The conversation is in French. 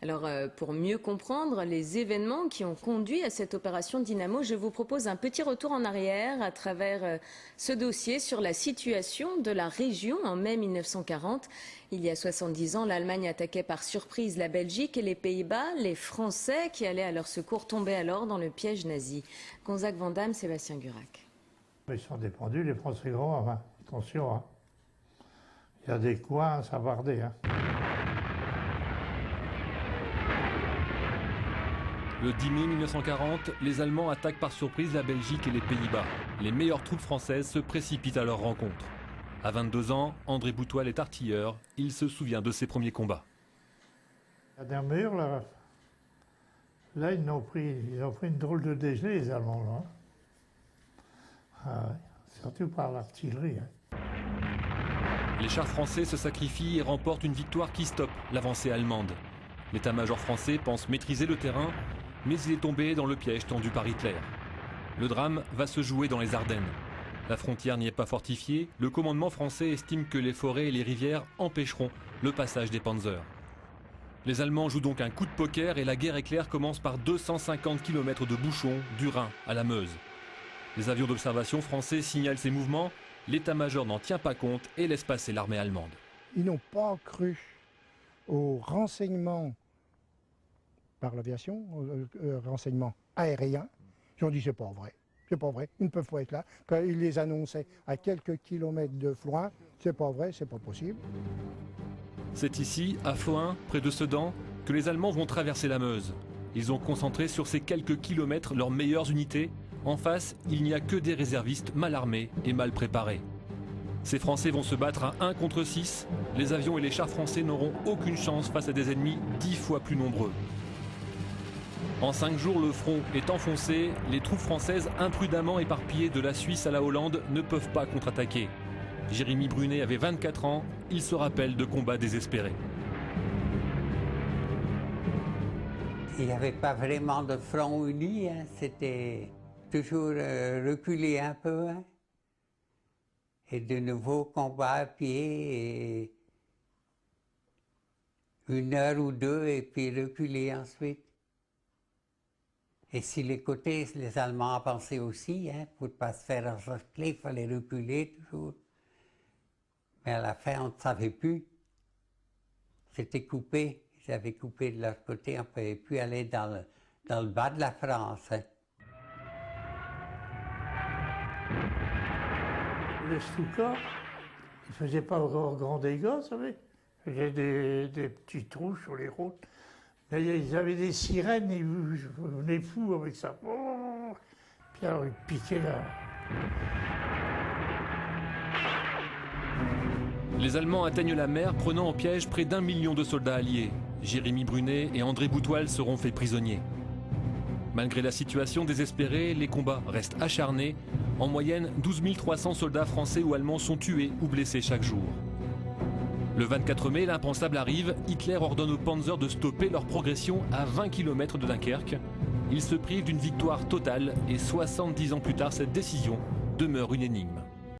Alors, pour mieux comprendre les événements qui ont conduit à cette opération Dynamo, je vous propose un petit retour en arrière à travers ce dossier sur la situation de la région en mai 1940. Il y a 70 ans, l'Allemagne attaquait par surprise la Belgique et les Pays-Bas. Les Français qui allaient à leur secours tombaient alors dans le piège nazi. Gonzague Van Damme, Sébastien Gurac. Ils sont dépendus, les Français grands, enfin, attention. Hein. Il y a des coins à savarder. Hein. Le 10 mai 1940, les Allemands attaquent par surprise la Belgique et les Pays-Bas. Les meilleures troupes françaises se précipitent à leur rencontre. À 22 ans, André Boutoual est artilleur. Il se souvient de ses premiers combats. À Namur, là ils ont pris une drôle de déjeuner, les Allemands. Là. Ah, surtout par l'artillerie. Hein. Les chars français se sacrifient et remportent une victoire qui stoppe l'avancée allemande. L'état-major français pense maîtriser le terrain, mais il est tombé dans le piège tendu par Hitler. Le drame va se jouer dans les Ardennes. La frontière n'y est pas fortifiée, le commandement français estime que les forêts et les rivières empêcheront le passage des panzers. Les Allemands jouent donc un coup de poker et la guerre éclair commence par 250 km de bouchons du Rhin à la Meuse. Les avions d'observation français signalent ces mouvements, l'état-major n'en tient pas compte et laisse passer l'armée allemande. Ils n'ont pas cru aux renseignements par l'aviation, renseignements aériens. Ils ont dit c'est pas vrai, ils ne peuvent pas être là. Quand ils les annonçaient à quelques kilomètres de Floing, c'est pas vrai, c'est pas possible. C'est ici, à Floing, près de Sedan, que les Allemands vont traverser la Meuse. Ils ont concentré sur ces quelques kilomètres leurs meilleures unités. En face, il n'y a que des réservistes mal armés et mal préparés. Ces Français vont se battre à 1 contre 6. Les avions et les chars français n'auront aucune chance face à des ennemis 10 fois plus nombreux. En 5 jours, le front est enfoncé. Les troupes françaises, imprudemment éparpillées de la Suisse à la Hollande, ne peuvent pas contre-attaquer. Jérémy Brunet avait 24 ans. Il se rappelle de combats désespérés. Il n'y avait pas vraiment de front uni. Hein. C'était toujours reculer un peu. Hein. Et de nouveaux combats à pied. Et 1 heure ou 2 et puis reculer ensuite. Et si les côtés, les Allemands avançaient aussi, hein, pour ne pas se faire encercler, il fallait reculer toujours. Mais à la fin, on ne savait plus. C'était coupé. Ils avaient coupé de leur côté, on ne pouvait plus aller dans le bas de la France. Hein. Les Stuka, ils ne faisaient pas grand dégâts, vous savez. Il y avait des petits trous sur les routes. Mais ils avaient des sirènes, ils venaient fous avec ça. Puis alors ils piquaient là. Les Allemands atteignent la mer, prenant en piège près d'1 million de soldats alliés. Jérémy Brunet et André Boutoual seront faits prisonniers. Malgré la situation désespérée, les combats restent acharnés. En moyenne, 12 300 soldats français ou allemands sont tués ou blessés chaque jour. Le 24 mai, l'impensable arrive. Hitler ordonne aux Panzers de stopper leur progression à 20 km de Dunkerque. Ils se privent d'une victoire totale et 70 ans plus tard, cette décision demeure une énigme.